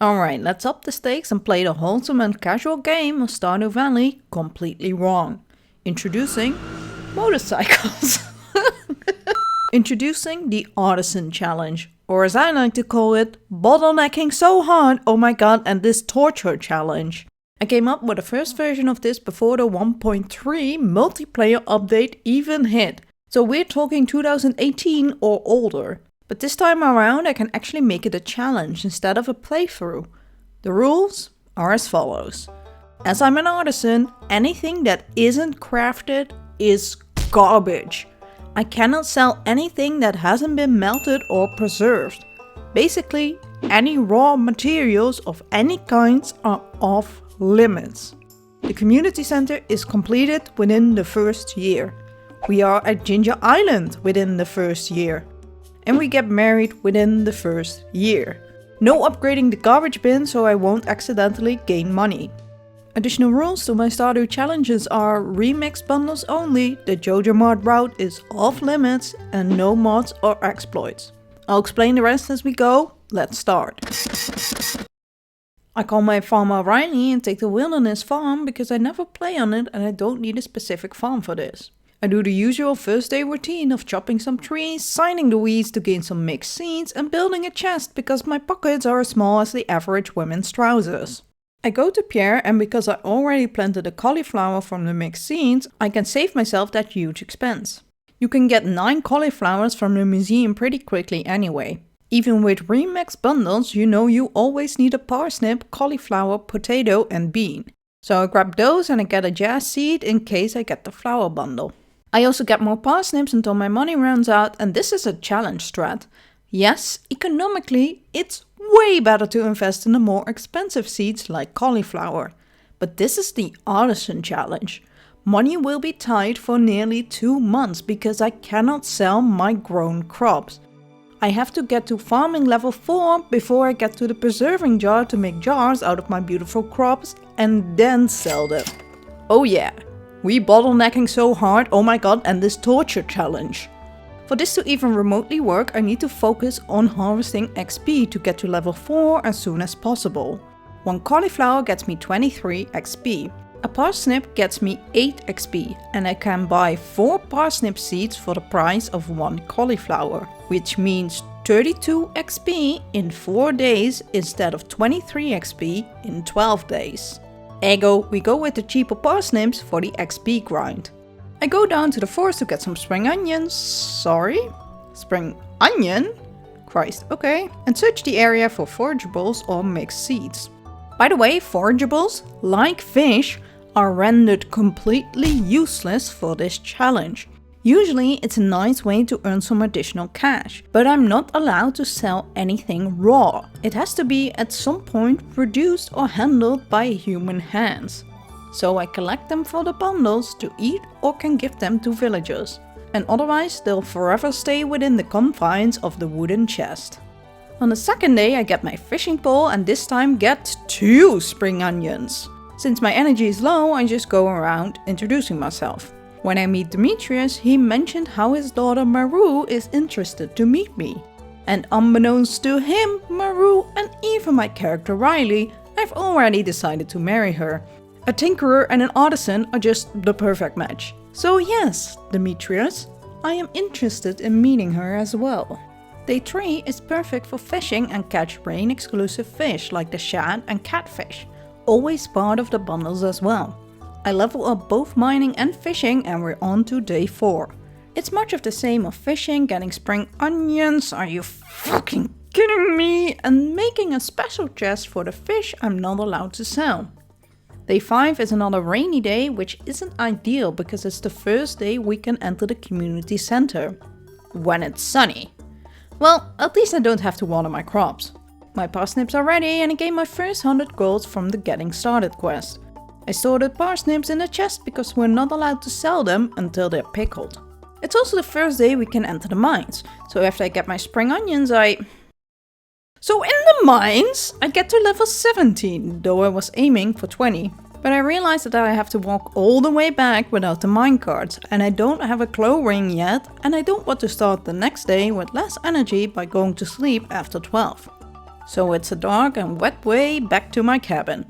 Alright, let's up the stakes and play the wholesome and casual game of Stardew Valley completely wrong. Introducing motorcycles. Introducing the Artisan Challenge, or as I like to call it, bottlenecking so hard, oh my god, and this torture challenge. I came up with the first version of this before the 1.3 multiplayer update even hit, so we're talking 2018 or older. But this time around I can actually make it a challenge instead of a playthrough. The rules are as follows. As I'm an artisan, anything that isn't crafted is garbage. I cannot sell anything that hasn't been melted or preserved. Basically, any raw materials of any kinds are off limits. The community center is completed within the first year. We are at Ginger Island within the first year. And we get married within the first year. No upgrading the garbage bin so I won't accidentally gain money. Additional rules to my Stardew challenges are remix bundles only, the Jojo mod route is off limits, and no mods or exploits. I'll explain the rest as we go. Let's start. I call my farm O'Reilly and take the wilderness farm because I never play on it and I don't need a specific farm for this. I do the usual first day routine of chopping some trees, signing the weeds to gain some mixed seeds, and building a chest because my pockets are as small as the average women's trousers. I go to Pierre, and because I already planted a cauliflower from the mixed seeds, I can save myself that huge expense. You can get 9 cauliflowers from the museum pretty quickly anyway. Even with remix bundles, you know you always need a parsnip, cauliflower, potato and bean. So I grab those and I get a jazz seed in case I get the flower bundle. I also get more parsnips until my money runs out, and this is a challenge strat. Yes, economically, it's way better to invest in the more expensive seeds like cauliflower. But this is the Artisan Challenge. Money will be tight for nearly 2 months because I cannot sell my grown crops. I have to get to farming level 4 before I get to the preserving jar to make jars out of my beautiful crops and then sell them. Oh yeah, we bottlenecking so hard, oh my god, and this torture challenge. For this to even remotely work, I need to focus on harvesting XP to get to level 4 as soon as possible. 1 cauliflower gets me 23 XP. A parsnip gets me 8 XP, and I can buy 4 parsnip seeds for the price of 1 cauliflower, which means 32 XP in 4 days instead of 23 XP in 12 days. Ergo, we go with the cheaper parsnips for the XP grind. I go down to the forest to get some spring onions. Spring onion? Christ, okay. And search the area for forageables or mixed seeds. By the way, forageables, like fish, are rendered completely useless for this challenge. Usually it's a nice way to earn some additional cash, but I'm not allowed to sell anything raw. It has to be at some point produced or handled by human hands. So I collect them for the bundles to eat or can give them to villagers. And otherwise they'll forever stay within the confines of the wooden chest. On the second day I get my fishing pole and this time get 2 spring onions. Since my energy is low, I just go around introducing myself. When I meet Demetrius, he mentioned how his daughter Maru is interested to meet me. And unbeknownst to him, Maru, and even my character Riley, I've already decided to marry her. A tinkerer and an artisan are just the perfect match. So yes, Demetrius, I am interested in meeting her as well. Day 3 is perfect for fishing and catch rain exclusive fish like the shad and catfish, always part of the bundles as well. I level up both mining and fishing and we're on to day 4. It's much of the same of fishing, getting spring onions, are you fucking kidding me? And making a special chest for the fish I'm not allowed to sell. Day 5 is another rainy day, which isn't ideal because it's the first day we can enter the community center. When it's sunny. Well, at least I don't have to water my crops. My parsnips are ready and I gained my first 100 golds from the Getting Started quest. I stored the parsnips in the chest because we're not allowed to sell them until they're pickled. It's also the first day we can enter the mines, so after I get my spring onions So in the mines, I get to level 17, though I was aiming for 20. But I realized that I have to walk all the way back without the minecarts, and I don't have a claw ring yet, and I don't want to start the next day with less energy by going to sleep after 12. So it's a dark and wet way back to my cabin.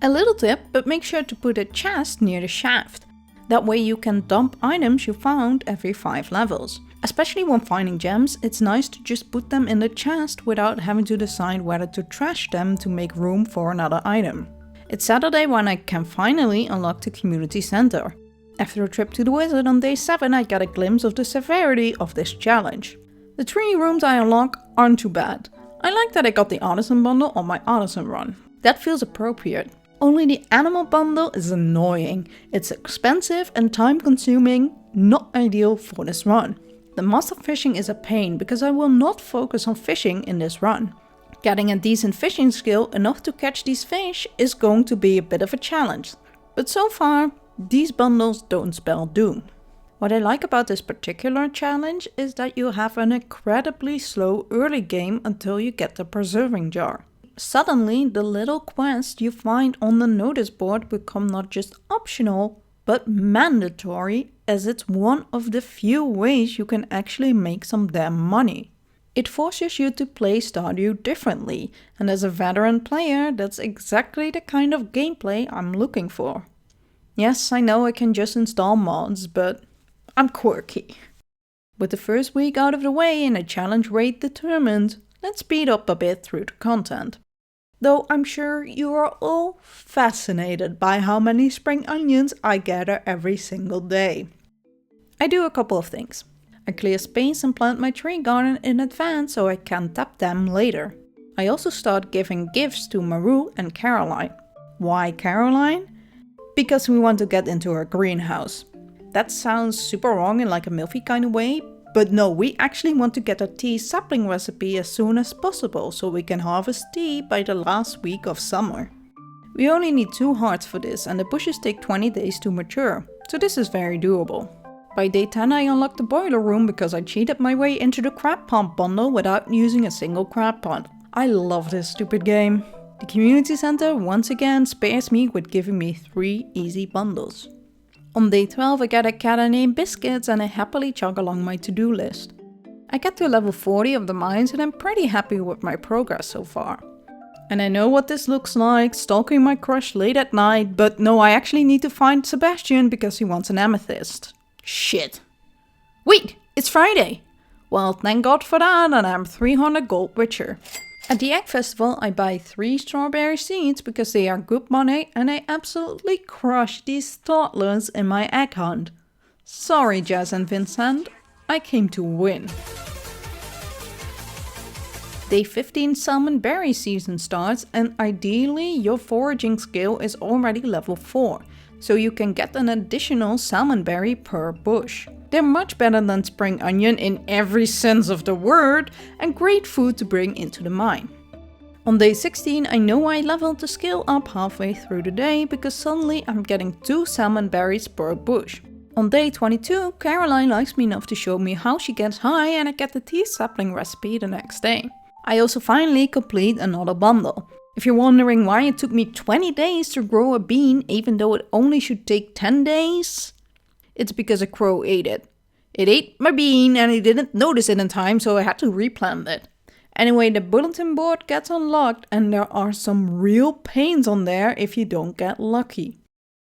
A little tip, but make sure to put a chest near the shaft. That way you can dump items you found every 5 levels. Especially when finding gems, it's nice to just put them in the chest without having to decide whether to trash them to make room for another item. It's Saturday when I can finally unlock the community center. After a trip to the wizard on day 7, I got a glimpse of the severity of this challenge. The 3 rooms I unlock aren't too bad. I like that I got the artisan bundle on my artisan run. That feels appropriate. Only the animal bundle is annoying. It's expensive and time consuming, not ideal for this run. The master fishing is a pain because I will not focus on fishing in this run. Getting a decent fishing skill enough to catch these fish is going to be a bit of a challenge. But so far, these bundles don't spell doom. What I like about this particular challenge is that you have an incredibly slow early game until you get the preserving jar. Suddenly, the little quests you find on the notice board become not just optional, but mandatory, as it's one of the few ways you can actually make some damn money. It forces you to play Stardew differently, and as a veteran player, that's exactly the kind of gameplay I'm looking for. Yes, I know I can just install mods, but I'm quirky. With the first week out of the way and a challenge rate determined, let's speed up a bit through the content. Though I'm sure you are all fascinated by how many spring onions I gather every single day. I do a couple of things. I clear space and plant my tree garden in advance so I can tap them later. I also start giving gifts to Maru and Caroline. Why Caroline? Because we want to get into her greenhouse. That sounds super wrong in like a milfy kind of way, but no, we actually want to get a tea sapling recipe as soon as possible so we can harvest tea by the last week of summer. We only need 2 hearts for this and the bushes take 20 days to mature, so this is very doable. By day 10 I unlocked the boiler room because I cheated my way into the crab pond bundle without using a single crab pond. I love this stupid game. The community center once again spares me with giving me 3 easy bundles. On day 12 I get a cat named Biscuits and I happily chug along my to-do list. I get to level 40 of the mines and I'm pretty happy with my progress so far. And I know what this looks like, stalking my crush late at night, but no, I actually need to find Sebastian because he wants an amethyst. Shit. Wait, it's Friday! Well, thank God for that and I'm 300 gold richer. At the egg festival I buy 3 strawberry seeds because they are good money and I absolutely crush these toddlers in my egg hunt. Sorry Jazz and Vincent, I came to win. Day 15 salmon berry season starts and ideally your foraging skill is already level 4, so you can get an additional salmon berry per bush. They're much better than spring onion in every sense of the word and great food to bring into the mine. On day 16 I know I leveled the skill up halfway through the day because suddenly I'm getting 2 salmon berries per bush. On day 22 Caroline likes me enough to show me how she gets high and I get the tea sapling recipe the next day. I also finally complete another bundle. If you're wondering why it took me 20 days to grow a bean even though it only should take 10 days, it's because a crow ate it. It ate my bean and I didn't notice it in time, so I had to replant it. Anyway, the bulletin board gets unlocked and there are some real pains on there if you don't get lucky.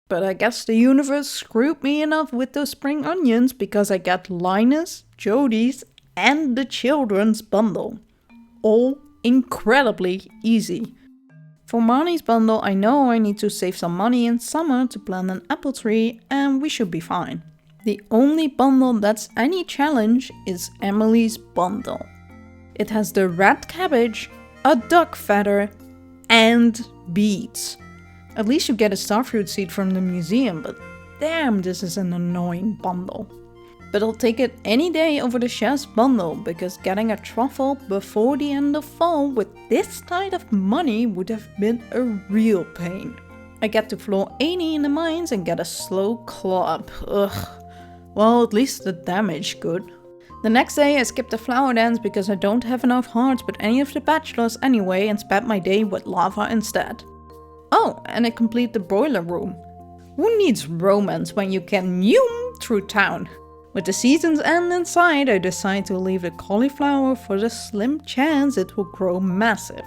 But I guess the universe screwed me enough with those spring onions because I get Linus, Jody's and the children's bundle. All incredibly easy. For Marnie's bundle I know I need to save some money in summer to plant an apple tree and we should be fine. The only bundle that's any challenge is Emily's bundle. It has the red cabbage, a duck feather and beads. At least you get a starfruit seed from the museum, but damn, this is an annoying bundle. But I'll take it any day over the chef's bundle because getting a truffle before the end of fall with this kind of money would have been a real pain. I get to floor 80 in the mines and get a slow club. Ugh. Well, at least the damage good. The next day I skipped the flower dance because I don't have enough hearts with any of the bachelors anyway and spent my day with lava instead. Oh, and I complete the boiler room. Who needs romance when you can zoom through town? With the season's end in sight, I decide to leave the cauliflower for the slim chance it will grow massive.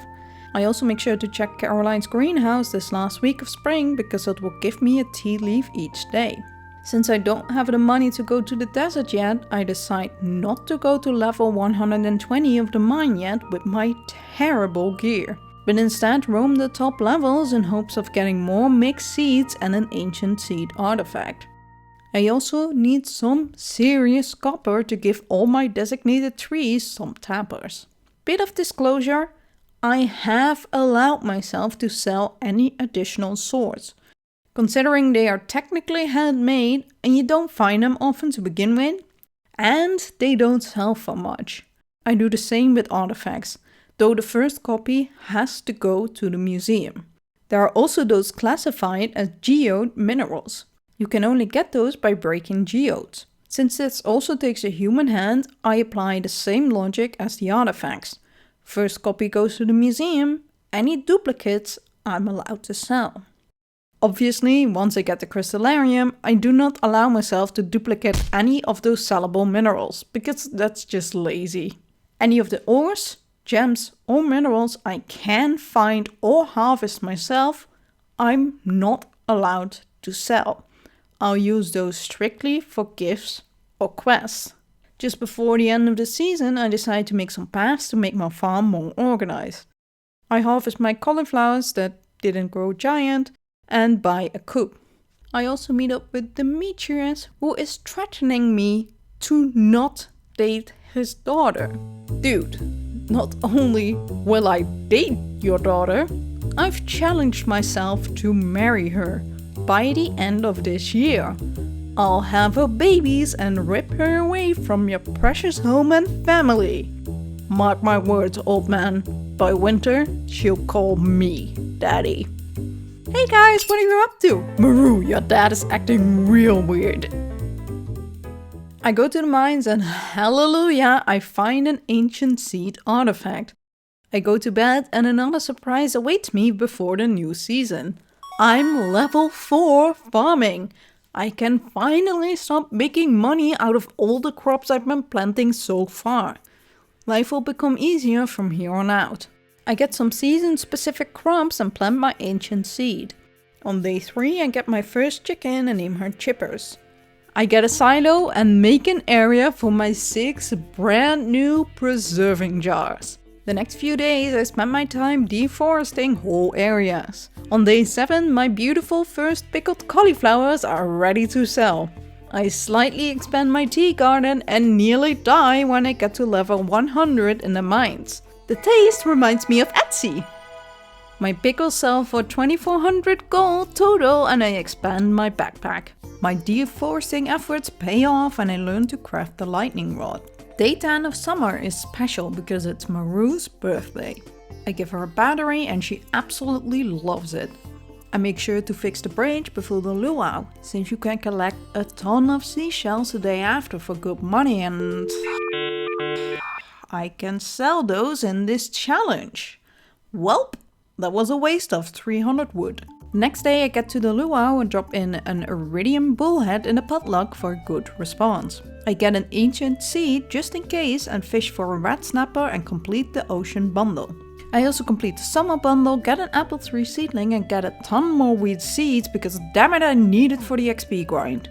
I also make sure to check Caroline's greenhouse this last week of spring because it will give me a tea leaf each day. Since I don't have the money to go to the desert yet, I decide not to go to level 120 of the mine yet with my terrible gear, but instead roam the top levels in hopes of getting more mixed seeds and an ancient seed artifact. I also need some serious copper to give all my designated trees some tappers. Bit of disclosure, I have allowed myself to sell any additional swords, considering they are technically handmade and you don't find them often to begin with, and they don't sell for much. I do the same with artifacts, though the first copy has to go to the museum. There are also those classified as geode minerals. You can only get those by breaking geodes. Since this also takes a human hand, I apply the same logic as the artifacts. First copy goes to the museum, any duplicates I'm allowed to sell. Obviously, once I get the crystallarium, I do not allow myself to duplicate any of those sellable minerals, because that's just lazy. Any of the ores, gems or minerals I can find or harvest myself, I'm not allowed to sell. I'll use those strictly for gifts or quests. Just before the end of the season, I decide to make some paths to make my farm more organized. I harvest my cauliflowers that didn't grow giant and buy a coop. I also meet up with Demetrius, who is threatening me to not date his daughter. Dude, not only will I date your daughter, I've challenged myself to marry her by the end of this year. I'll have her babies and rip her away from your precious home and family. Mark my words, old man. By winter, she'll call me Daddy. Hey guys, what are you up to? Maru, your dad is acting real weird. I go to the mines and hallelujah, I find an ancient seed artifact. I go to bed and another surprise awaits me before the new season. I'm level 4 farming. I can finally stop making money out of all the crops I've been planting so far. Life will become easier from here on out. I get some season-specific crops and plant my ancient seed. On day 3 I get my first chicken and name her Chippers. I get a silo and make an area for my 6 brand new preserving jars. The next few days I spend my time deforesting whole areas. On day 7 my beautiful first pickled cauliflowers are ready to sell. I slightly expand my tea garden and nearly die when I get to level 100 in the mines. The taste reminds me of Etsy. My pickles sell for 2400 gold total and I expand my backpack. My deforesting efforts pay off and I learn to craft the lightning rod. Day 10 of summer is special because it's Maru's birthday. I give her a battery and she absolutely loves it. I make sure to fix the bridge before the luau, since you can collect a ton of seashells the day after for good money and I can sell those in this challenge. Welp, that was a waste of 300 wood. Next day I get to the luau and drop in an iridium bullhead in a potluck for a good response. I get an ancient seed just in case and fish for a red snapper and complete the ocean bundle. I also complete the summer bundle, get an apple tree seedling and get a ton more wheat seeds because damn it I need it for the XP grind.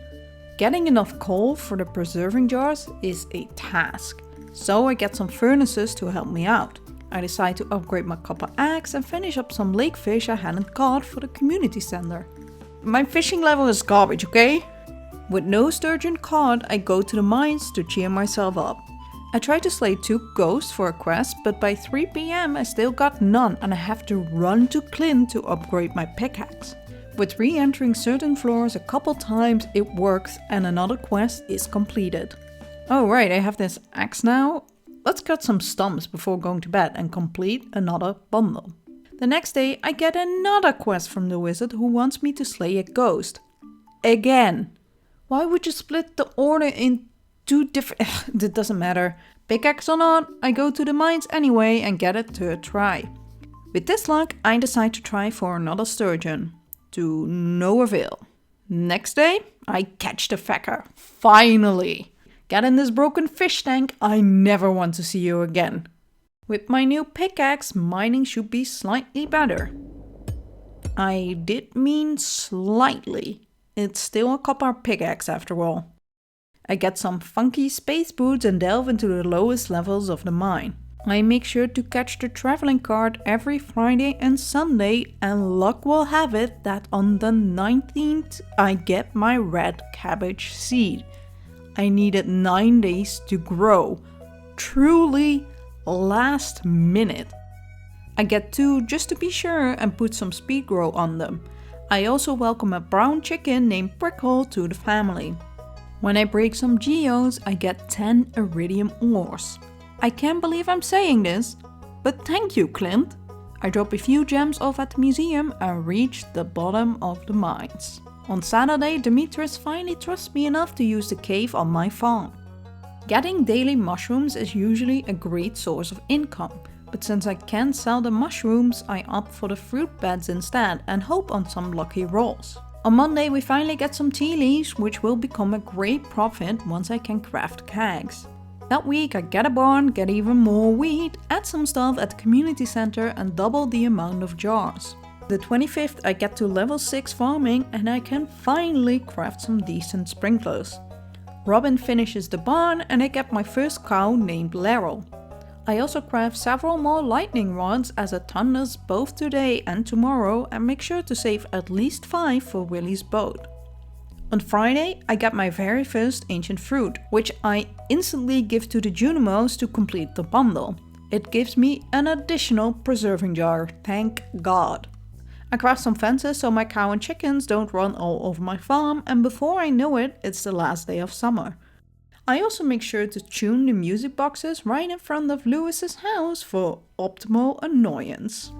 Getting enough coal for the preserving jars is a task, so I get some furnaces to help me out. I decide to upgrade my copper axe and finish up some lake fish I hadn't caught for the community center. My fishing level is garbage, okay? With no sturgeon caught, I go to the mines to cheer myself up. I try to slay 2 ghosts for a quest, but by 3 PM I still got none and I have to run to Clint to upgrade my pickaxe. With re-entering certain floors a couple times it works and another quest is completed. Oh right, I have this axe now. Let's cut some stumps before going to bed and complete another bundle. The next day I get another quest from the wizard who wants me to slay a ghost. Again. Why would you split the order in 2 different... It doesn't matter. Pickaxe or not, I go to the mines anyway and get a 3rd try. With this luck, I decide to try for another sturgeon. To no avail. Next day, I catch the fecker. Finally. Get in this broken fish tank, I never want to see you again. With my new pickaxe, mining should be slightly better. I did mean slightly. It's still a copper pickaxe after all. I get some funky space boots and delve into the lowest levels of the mine. I make sure to catch the traveling cart every Friday and Sunday, and luck will have it that on the 19th I get my red cabbage seed. I needed 9 days to grow. Truly last minute. I get 2 just to be sure and put some speed grow on them. I also welcome a brown chicken named Prickle to the family. When I break some geodes, I get 10 iridium ores. I can't believe I'm saying this, but thank you, Clint. I drop a few gems off at the museum and reach the bottom of the mines. On Saturday, Demetrius finally trusts me enough to use the cave on my farm. Getting daily mushrooms is usually a great source of income, but since I can't sell the mushrooms, I opt for the fruit beds instead and hope on some lucky rolls. On Monday, we finally get some tea leaves, which will become a great profit once I can craft kegs. That week, I get a barn, get even more wheat, add some stuff at the community center and double the amount of jars. The 25th, I get to level 6 farming and I can finally craft some decent sprinklers. Robin finishes the barn and I get my first cow named Laryl. I also craft several more lightning rods as it thunders both today and tomorrow, and make sure to save at least 5 for Willie's boat. On Friday, I get my very first ancient fruit, which I instantly give to the Junimos to complete the bundle. It gives me an additional preserving jar, thank God. I craft some fences so my cow and chickens don't run all over my farm, and before I know it, it's the last day of summer. I also make sure to tune the music boxes right in front of Lewis's house for optimal annoyance.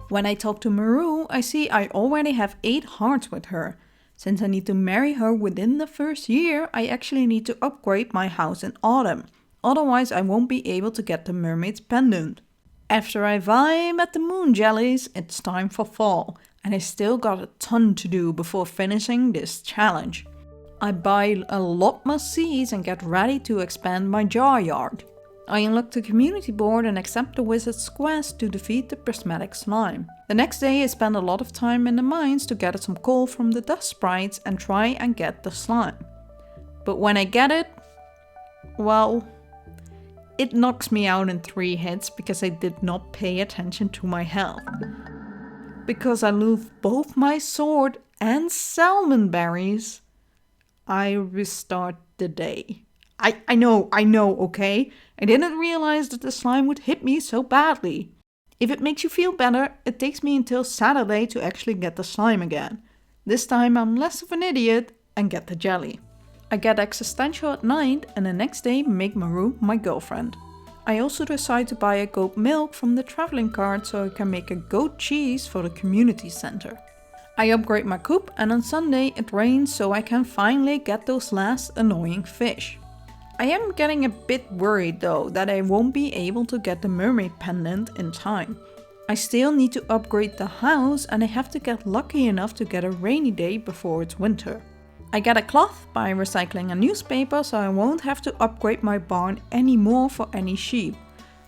When I talk to Maru, I see I already have 8 hearts with her. Since I need to marry her within the first year, I actually need to upgrade my house in autumn. Otherwise, I won't be able to get the mermaid's pendant. After I vibe at the moon jellies, it's time for fall, and I still got a ton to do before finishing this challenge. I buy a lot more seeds and get ready to expand my jar yard. I unlock the community board and accept the wizard's quest to defeat the prismatic slime. The next day I spend a lot of time in the mines to gather some coal from the dust sprites and try and get the slime. But when I get it, well, it knocks me out in 3 hits because I did not pay attention to my health. Because I lose both my sword and salmon berries, I restart the day. I know, okay? I didn't realize that the slime would hit me so badly. If it makes you feel better, it takes me until Saturday to actually get the slime again. This time I'm less of an idiot and get the jelly. I get existential at night and the next day make Maru my girlfriend. I also decide to buy a goat milk from the traveling cart so I can make a goat cheese for the community center. I upgrade my coop and on Sunday it rains so I can finally get those last annoying fish. I am getting a bit worried though that I won't be able to get the mermaid pendant in time. I still need to upgrade the house and I have to get lucky enough to get a rainy day before it's winter. I get a cloth by recycling a newspaper so I won't have to upgrade my barn anymore for any sheep.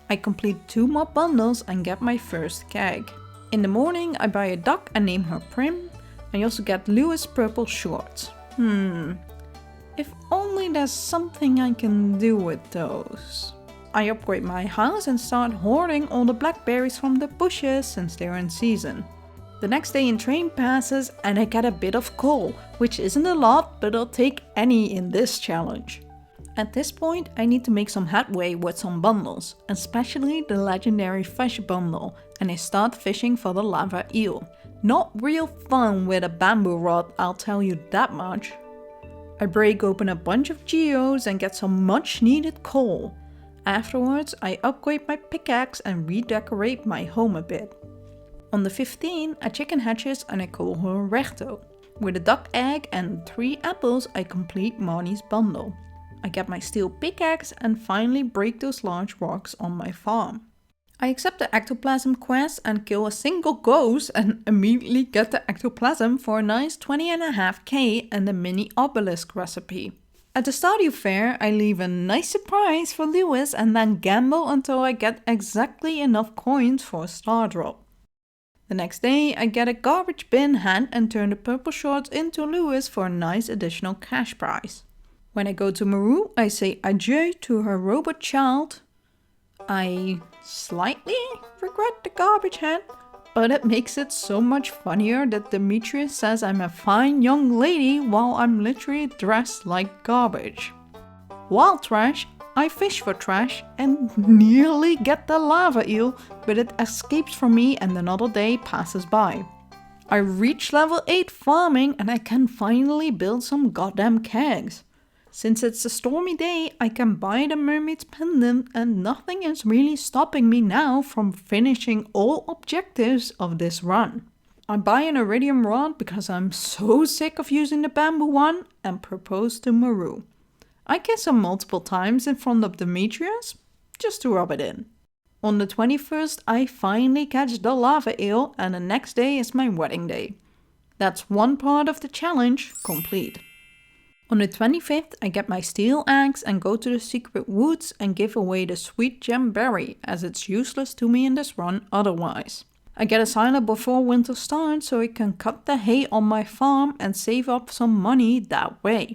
I complete 2 more bundles and get my first keg. In the morning I buy a duck and name her Prim. I also get Lewis purple shorts. If only there's something I can do with those. I upgrade my house and start hoarding all the blackberries from the bushes since they're in season. The next day in train passes and I get a bit of coal, which isn't a lot, but I'll take any in this challenge. At this point I need to make some headway with some bundles, especially the legendary fish bundle, and I start fishing for the lava eel. Not real fun with a bamboo rod, I'll tell you that much. I break open a bunch of geodes and get some much needed coal. Afterwards, I upgrade my pickaxe and redecorate my home a bit. On the 15th, a chicken hatches and I call her Rechto. With a duck egg and 3 apples, I complete Marnie's bundle. I get my steel pickaxe and finally break those large rocks on my farm. I accept the ectoplasm quest and kill a single ghost and immediately get the ectoplasm for a nice 20.5k and a mini obelisk recipe. At the Stardew Fair, I leave a nice surprise for Lewis and then gamble until I get exactly enough coins for a star drop. The next day, I get a garbage bin hand and turn the purple shorts into Lewis for a nice additional cash prize. When I go to Maru, I say adieu to her robot child. I slightly regret the garbage hand, but it makes it so much funnier that Demetrius says I'm a fine young lady while I'm literally dressed like garbage. Wild trash, I fish for trash and nearly get the lava eel, but it escapes from me and another day passes by. I reach level 8 farming and I can finally build some goddamn kegs. Since it's a stormy day, I can buy the mermaid's pendant and nothing is really stopping me now from finishing all objectives of this run. I buy an iridium rod because I'm so sick of using the bamboo one and propose to Maru. I kiss her multiple times in front of Demetrius, just to rub it in. On the 21st, I finally catch the lava eel and the next day is my wedding day. That's one part of the challenge complete. On the 25th, I get my steel axe and go to the secret woods and give away the sweet gem berry, as it's useless to me in this run otherwise. I get a silo before winter starts so I can cut the hay on my farm and save up some money that way.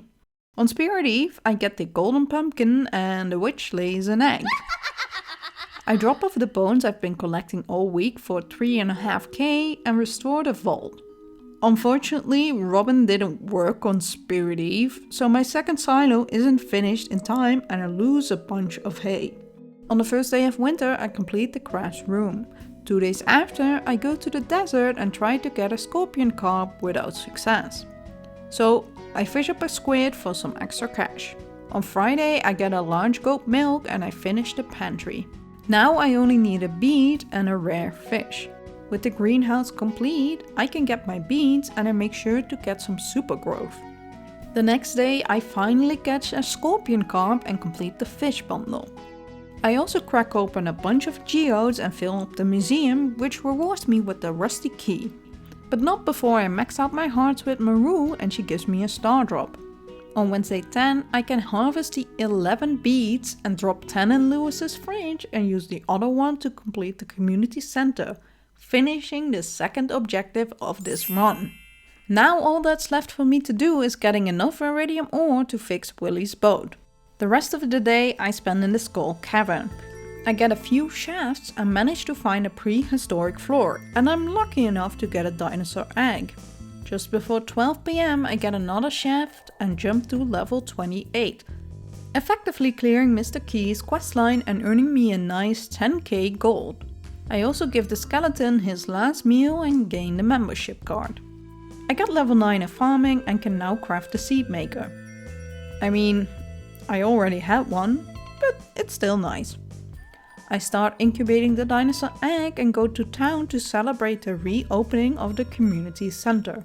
On Spirit Eve, I get the golden pumpkin and the witch lays an egg. I drop off the bones I've been collecting all week for 3.5k and restore the vault. Unfortunately, Robin didn't work on Spirit Eve, so my second silo isn't finished in time and I lose a bunch of hay. On the first day of winter, I complete the crafts room. 2 days after, I go to the desert and try to get a scorpion carp without success. So, I fish up a squid for some extra cash. On Friday, I get a large goat milk and I finish the pantry. Now I only need a bead and a rare fish. With the greenhouse complete, I can get my beans and I make sure to get some super growth. The next day, I finally catch a scorpion carp and complete the fish bundle. I also crack open a bunch of geodes and fill up the museum, which rewards me with the rusty key. But not before I max out my hearts with Maru and she gives me a star drop. On Wednesday 10, I can harvest the 11 beads and drop 10 in Lewis's fridge and use the other one to complete the community center, finishing the second objective of this run. Now all that's left for me to do is getting enough iridium ore to fix Willie's boat. The rest of the day I spend in the Skull Cavern. I get a few shafts and manage to find a prehistoric floor, and I'm lucky enough to get a dinosaur egg. Just before 12 PM I get another shaft and jump to level 28, effectively clearing Mr. Key's questline and earning me a nice 10k gold. I also give the skeleton his last meal and gain the membership card. I got level 9 in farming and can now craft the seed maker. I mean, I already had one, but it's still nice. I start incubating the dinosaur egg and go to town to celebrate the reopening of the community center.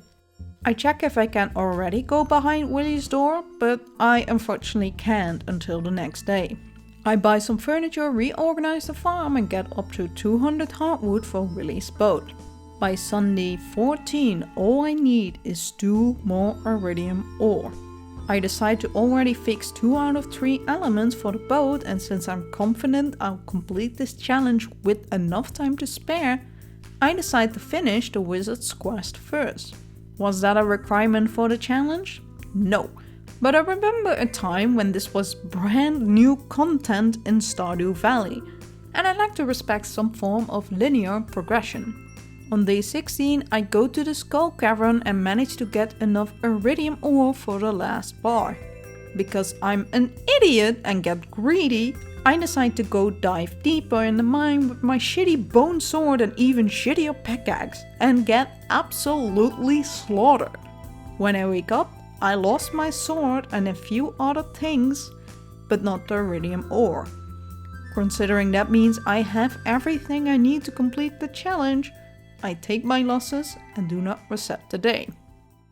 I check if I can already go behind Willie's door, but I unfortunately can't until the next day. I buy some furniture, reorganize the farm and get up to 200 hardwood for Willie's boat. By Sunday 14, all I need is 2 more iridium ore. I decide to already fix 2 out of 3 elements for the boat, and since I'm confident I'll complete this challenge with enough time to spare, I decide to finish the wizard's quest first. Was that a requirement for the challenge? No. But I remember a time when this was brand new content in Stardew Valley, and I like to respect some form of linear progression. On day 16, I go to the Skull Cavern and manage to get enough iridium ore for the last bar. Because I'm an idiot and get greedy, I decide to go dive deeper in the mine with my shitty bone sword and even shittier pickaxe and get absolutely slaughtered. When I wake up, I lost my sword and a few other things, but not the iridium ore. Considering that means I have everything I need to complete the challenge, I take my losses and do not reset the day.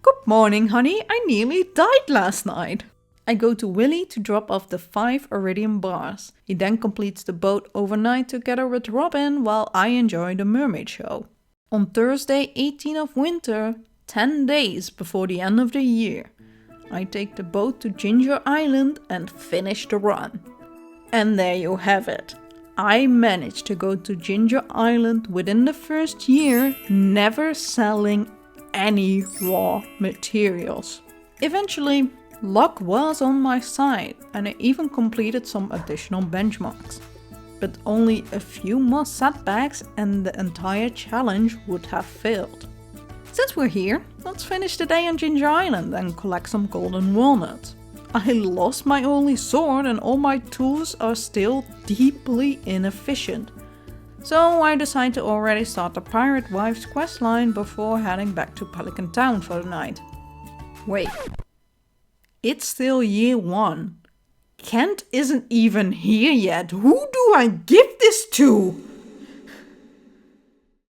Good morning, honey. I nearly died last night. I go to Willy to drop off the 5 iridium bars. He then completes the boat overnight together with Robin while I enjoy the mermaid show. On Thursday, 18th of winter, 10 days before the end of the year, I take the boat to Ginger Island and finish the run. And there you have it. I managed to go to Ginger Island within the first year, never selling any raw materials. Eventually, luck was on my side and I even completed some additional benchmarks. But only a few more setbacks and the entire challenge would have failed. Since we're here, let's finish the day on Ginger Island and collect some golden walnuts. I lost my only sword and all my tools are still deeply inefficient. So I decide to already start the Pirate Wife's questline before heading back to Pelican Town for the night. Wait. It's still year 1. Kent isn't even here yet. Who do I give this to?